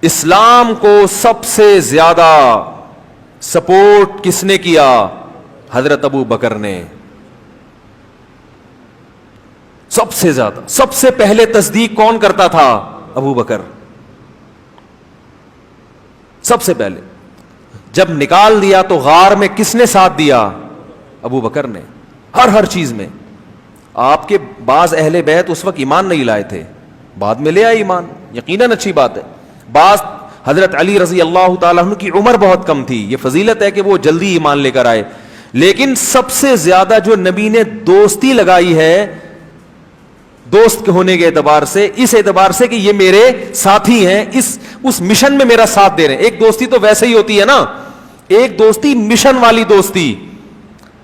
اسلام کو سب سے زیادہ سپورٹ کس نے کیا؟ حضرت ابو بکر نے. سب سے زیادہ، سب سے پہلے تصدیق کون کرتا تھا؟ ابو بکر. سب سے پہلے جب نکال دیا تو غار میں کس نے ساتھ دیا؟ ابو بکر نے. ہر چیز میں. آپ کے بعض اہل بیت اس وقت ایمان نہیں لائے تھے، بعد میں لے آئے ایمان، یقیناً اچھی بات ہے. بعض حضرت علی رضی اللہ تعالیٰ عنہ کی عمر بہت کم تھی، یہ فضیلت ہے کہ وہ جلدی ایمان لے کر آئے. لیکن سب سے زیادہ جو نبی نے دوستی لگائی ہے، دوست ہونے کے اعتبار سے، اس اعتبار سے کہ یہ میرے ساتھی ہیں، اس مشن میں میرا ساتھ دے رہے ہیں. ایک دوستی تو ویسے ہی ہوتی ہے نا، ایک دوستی مشن والی دوستی.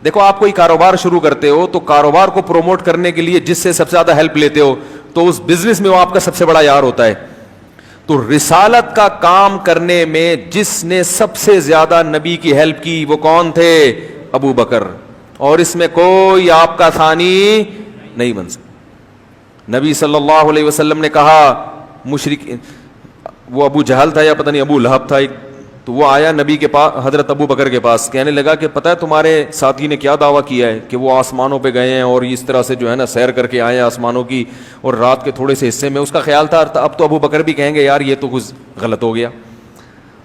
دیکھو آپ کوئی کاروبار شروع کرتے ہو تو کاروبار کو پروموٹ کرنے کے لیے جس سے سب سے زیادہ ہیلپ لیتے ہو تو اس بزنس میں وہ آپ کا سب سے بڑا یار ہوتا ہے. تو رسالت کا کام کرنے میں جس نے سب سے زیادہ نبی کی ہیلپ کی وہ کون تھے؟ ابو بکر. اور اس میں کوئی آپ کا ثانی نہیں بن سکتا. نبی صلی اللہ علیہ وسلم نے کہا، مشرک وہ ابو جہل تھا یا پتہ نہیں ابو لہب تھا، تو وہ آیا نبی کے پاس، حضرت ابو بکر کے پاس، کہنے لگا کہ پتہ ہے تمہارے ساتھی نے کیا دعویٰ کیا ہے کہ وہ آسمانوں پہ گئے ہیں اور اس طرح سے جو ہے نا سیر کر کے آئے ہیں آسمانوں کی، اور رات کے تھوڑے سے حصے میں. اس کا خیال تھا اب تو ابو بکر بھی کہیں گے یار یہ تو کچھ غلط ہو گیا.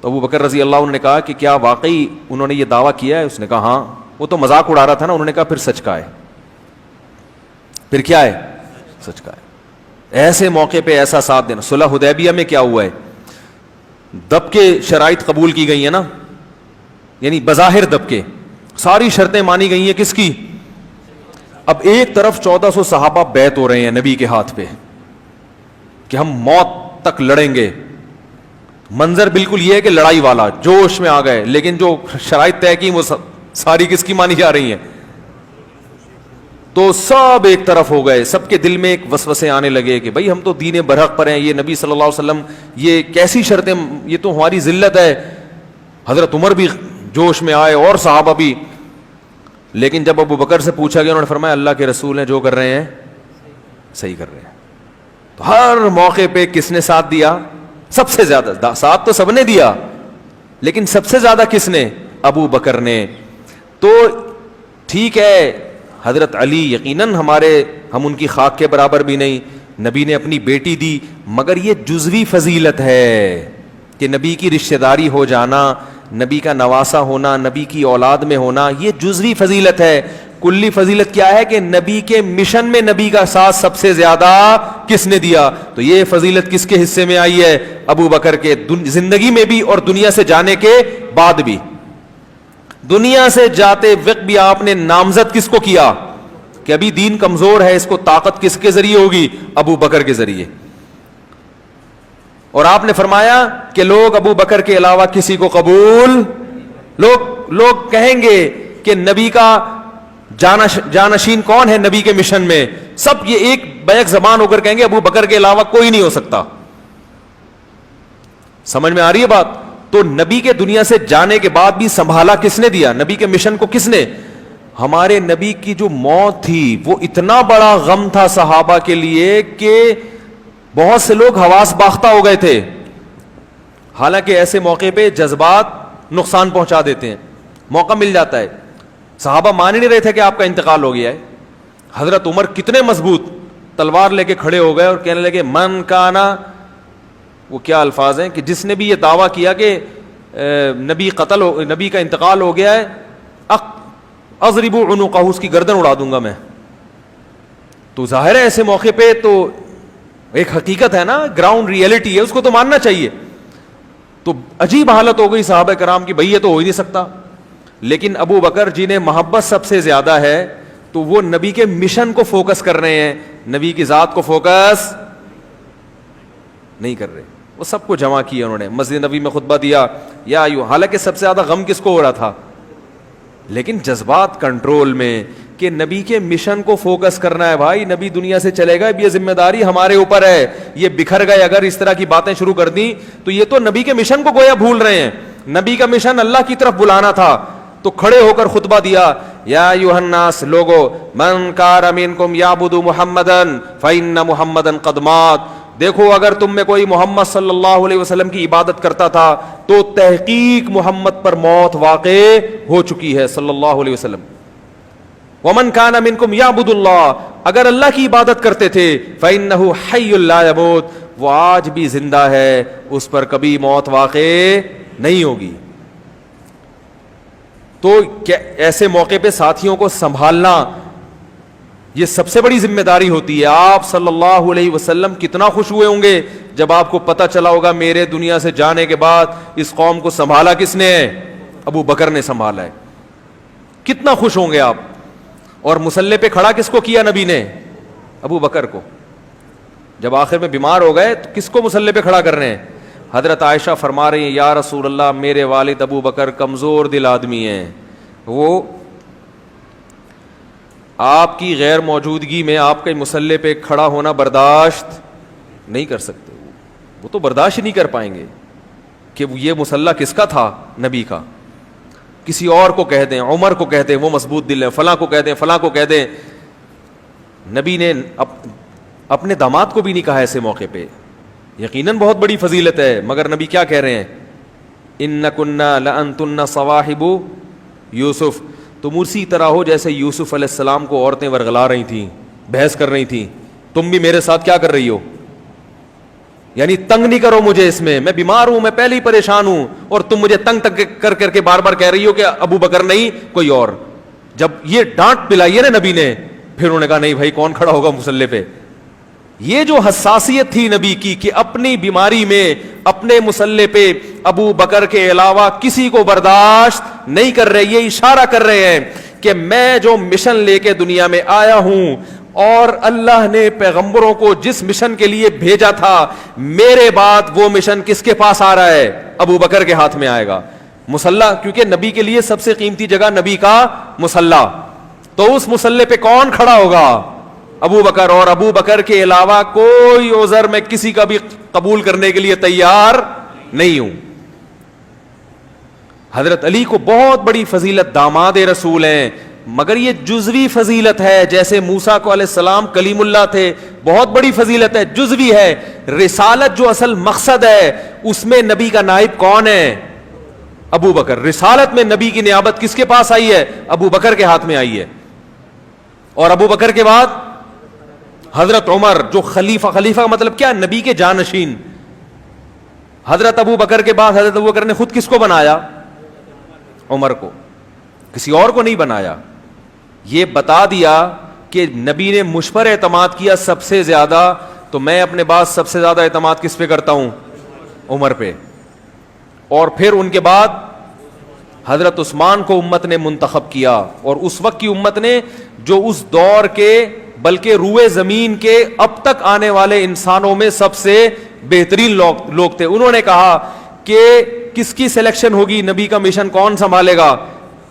تو ابو بکر رضی اللہ عنہ نے کہا کہ کیا واقعی انہوں نے یہ دعویٰ کیا ہے؟ اس نے کہا ہاں. وہ تو مذاق اڑا رہا تھا نا. انہوں نے کہا پھر سچ کا ہے. پھر کیا ہے؟ سچ کا ہے. ایسے موقع پہ ایسا ساتھ دینا. صلح حدیبیہ میں کیا ہوا ہے؟ دب کے شرائط قبول کی گئی ہیں نا، یعنی بظاہر دب کے ساری شرطیں مانی گئی ہیں. کس کی؟ اب ایک طرف 1400 صحابہ بیعت ہو رہے ہیں نبی کے ہاتھ پہ کہ ہم موت تک لڑیں گے. منظر بالکل یہ ہے کہ لڑائی والا، جوش میں آ گئے. لیکن جو شرائط طے کی وہ ساری کس کی مانی جا رہی ہیں؟ تو سب ایک طرف ہو گئے. سب کے دل میں ایک وسوسے آنے لگے کہ بھائی ہم تو دین برحق پر ہیں، یہ نبی صلی اللہ علیہ وسلم یہ کیسی شرطیں، یہ تو ہماری ذلت ہے. حضرت عمر بھی جوش میں آئے اور صحابہ بھی. لیکن جب ابو بکر سے پوچھا گیا انہوں نے فرمایا اللہ کے رسول ہیں جو کر رہے ہیں صحیح کر رہے ہیں. تو ہر موقع پہ کس نے ساتھ دیا؟ سب سے زیادہ. ساتھ تو سب نے دیا لیکن سب سے زیادہ کس نے؟ ابو بکر نے. تو ٹھیک ہے حضرت علی یقیناً ہم ان کی خاک کے برابر بھی نہیں، نبی نے اپنی بیٹی دی، مگر یہ جزوی فضیلت ہے کہ نبی کی رشتہ داری ہو جانا، نبی کا نواسا ہونا، نبی کی اولاد میں ہونا، یہ جزوی فضیلت ہے. کلی فضیلت کیا ہے کہ نبی کے مشن میں نبی کا ساتھ سب سے زیادہ کس نے دیا. تو یہ فضیلت کس کے حصے میں آئی ہے؟ ابو بکر کے. زندگی میں بھی اور دنیا سے جانے کے بعد بھی. دنیا سے جاتے وقت بھی آپ نے نامزد کس کو کیا کہ ابھی دین کمزور ہے، اس کو طاقت کس کے ذریعے ہوگی؟ ابو بکر کے ذریعے. اور آپ نے فرمایا کہ لوگ ابو بکر کے علاوہ کسی کو قبول، لوگ کہیں گے کہ نبی کا جانشین کون ہے نبی کے مشن میں؟ سب یہ ایک بیک زبان ہو کر کہیں گے ابو بکر کے علاوہ کوئی نہیں ہو سکتا. سمجھ میں آ رہی ہے بات؟ تو نبی کے دنیا سے جانے کے بعد بھی سنبھالا کس نے دیا؟ نبی کے مشن کو کس نے؟ ہمارے نبی کی جو موت تھی وہ اتنا بڑا غم تھا صحابہ کے لیے کہ بہت سے لوگ حواس باختہ ہو گئے تھے. حالانکہ ایسے موقع پہ جذبات نقصان پہنچا دیتے ہیں. موقع مل جاتا ہے. صحابہ مان ہی نہیں رہے تھے کہ آپ کا انتقال ہو گیا ہے. حضرت عمر کتنے مضبوط تلوار لے کے کھڑے ہو گئے اور کہنے لگے من کانا، وہ کیا الفاظ ہیں کہ جس نے بھی یہ دعویٰ کیا کہ نبی کا انتقال ہو گیا ہے، اضرب عنقہ، اس کی گردن اڑا دوں گا میں. تو ظاہر ہے ایسے موقع پہ تو ایک حقیقت ہے نا، گراؤنڈ ریئلٹی ہے، اس کو تو ماننا چاہیے. تو عجیب حالت ہو گئی صحابہ کرام کی، بھئی یہ تو ہو ہی نہیں سکتا. لیکن ابو بکر جنہیں محبت سب سے زیادہ ہے تو وہ نبی کے مشن کو فوکس کر رہے ہیں، نبی کی ذات کو فوکس نہیں کر رہے. وہ سب کو جمع کیا انہوں نے، مسجد نبی میں خطبہ دیا یا حالانکہ سب سے زیادہ غم کس کو ہو رہا تھا؟ لیکن جذبات کنٹرول میں کہ نبی کے مشن کو فوکس کرنا ہے. بھائی نبی دنیا سے چلے گا، اب یہ ذمہ داری ہمارے اوپر ہے. یہ بکھر گئے اگر اس طرح کی باتیں شروع کر دیں تو یہ تو نبی کے مشن کو گویا بھول رہے ہیں. نبی کا مشن اللہ کی طرف بلانا تھا. تو کھڑے ہو کر خطبہ دیا، یا ایھا الناس، لوگو من کان منکم یعبد محمدن فإن محمدن قد مات. دیکھو اگر تم میں کوئی محمد صلی اللہ علیہ وسلم کی عبادت کرتا تھا تو تحقیق محمد پر موت واقع ہو چکی ہے صلی اللہ علیہ وسلم. ومن کان منکم یعبد اللہ, اگر اللہ کی عبادت کرتے تھے فإنہ حی لا یموت, وہ آج بھی زندہ ہے, اس پر کبھی موت واقع نہیں ہوگی. تو ایسے موقع پہ ساتھیوں کو سنبھالنا یہ سب سے بڑی ذمہ داری ہوتی ہے. آپ صلی اللہ علیہ وسلم کتنا خوش ہوئے ہوں گے جب آپ کو پتہ چلا ہوگا میرے دنیا سے جانے کے بعد اس قوم کو سنبھالا کس نے ہے, ابو بکر نے سنبھالا ہے. کتنا خوش ہوں گے آپ. اور مصلی پہ کھڑا کس کو کیا نبی نے, ابو بکر کو. جب آخر میں بیمار ہو گئے تو کس کو مصلی پہ کھڑا کر رہے ہیں, حضرت عائشہ فرما رہی ہیں یا رسول اللہ میرے والد ابو بکر کمزور دل آدمی ہیں, وہ آپ کی غیر موجودگی میں آپ کے مصلی پہ کھڑا ہونا برداشت نہیں کر سکتے, وہ تو برداشت نہیں کر پائیں گے کہ یہ مصلی کس کا تھا, نبی کا. کسی اور کو کہہ دیں, عمر کو کہہ دیں وہ مضبوط دل ہے, فلاں کو کہہ دیں, فلاں کو کہہ دیں. نبی نے اپنے داماد کو بھی نہیں کہا ایسے موقع پہ. یقیناً بہت بڑی فضیلت ہے, مگر نبی کیا کہہ رہے ہیں, انکن لانتن صواحب یوسف, تم اسی طرح ہو جیسے یوسف علیہ السلام کو عورتیں ورغلا رہی تھیں, بحث کر رہی تھیں, تم بھی میرے ساتھ کیا کر رہی ہو, یعنی تنگ نہیں کرو مجھے, اس میں بیمار ہوں, میں پہلے ہی پریشان ہوں, اور تم مجھے تنگ کر کر کے بار بار کہہ رہی ہو کہ ابو بکر نہیں کوئی اور. جب یہ ڈانٹ پلائی ہے نا نبی نے, پھر انہوں نے کہا نہیں بھائی کون کھڑا ہوگا مصلی پہ. یہ جو حساسیت تھی نبی کی کہ اپنی بیماری میں اپنے مصلی پہ ابو بکر کے علاوہ کسی کو برداشت نہیں کر رہے, یہ اشارہ کر رہے ہیں کہ میں جو مشن لے کے دنیا میں آیا ہوں اور اللہ نے پیغمبروں کو جس مشن کے لیے بھیجا تھا, میرے بعد وہ مشن کس کے پاس آ رہا ہے, ابو بکر کے ہاتھ میں آئے گا. مصلی, کیونکہ نبی کے لیے سب سے قیمتی جگہ نبی کا مصلی, تو اس مصلی پہ کون کھڑا ہوگا, ابو بکر. اور ابو بکر کے علاوہ کوئی عذر میں کسی کا بھی قبول کرنے کے لیے تیار نہیں ہوں. حضرت علی کو بہت بڑی فضیلت, داماد رسول ہیں, مگر یہ جزوی فضیلت ہے. جیسے موسیٰ کو علیہ السلام کلیم اللہ تھے, بہت بڑی فضیلت ہے, جزوی ہے. رسالت جو اصل مقصد ہے اس میں نبی کا نائب کون ہے, ابو بکر. رسالت میں نبی کی نیابت کس کے پاس آئی ہے, ابو بکر کے ہاتھ میں آئی ہے. اور ابو بکر کے بعد حضرت عمر, جو خلیفہ کا مطلب کیا, نبی کے جانشین. حضرت ابو بکر کے بعد حضرت ابو بکر نے خود کس کو بنایا, عمر کو, کسی اور کو نہیں بنایا. یہ بتا دیا کہ نبی نے مجھ پر اعتماد کیا سب سے زیادہ, تو میں اپنے بعد سب سے زیادہ اعتماد کس پہ کرتا ہوں, عمر پہ. اور پھر ان کے بعد حضرت عثمان کو امت نے منتخب کیا, اور اس وقت کی امت نے جو اس دور کے بلکہ روئے زمین کے اب تک آنے والے انسانوں میں سب سے بہترین لوگ تھے. انہوں نے کہا کہ کس کی سلیکشن ہوگی, نبی کا مشن کون سنبھالے گا,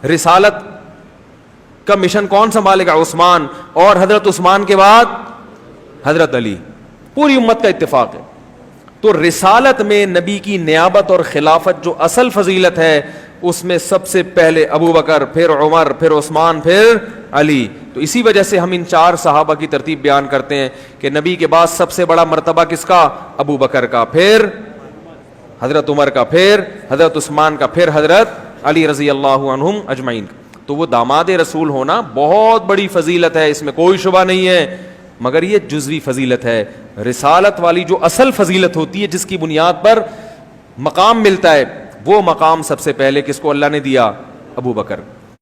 رسالت کا مشن کون سنبھالے گا, عثمان. اور حضرت عثمان کے بعد حضرت علی. پوری امت کا اتفاق ہے. تو رسالت میں نبی کی نیابت اور خلافت جو اصل فضیلت ہے اس میں سب سے پہلے ابو بکر, پھر عمر, پھر عثمان, پھر علی. تو اسی وجہ سے ہم ان 4 صحابہ کی ترتیب بیان کرتے ہیں کہ نبی کے بعد سب سے بڑا مرتبہ کس کا, ابو بکر کا, پھر حضرت عمر کا, پھر حضرت عثمان کا, پھر حضرت علی رضی اللہ عنہم اجمعین. تو وہ داماد رسول ہونا بہت بڑی فضیلت ہے, اس میں کوئی شبہ نہیں ہے, مگر یہ جزوی فضیلت ہے. رسالت والی جو اصل فضیلت ہوتی ہے جس کی بنیاد پر مقام ملتا ہے, وہ مقام سب سے پہلے کس کو اللہ نے دیا, ابو بکر.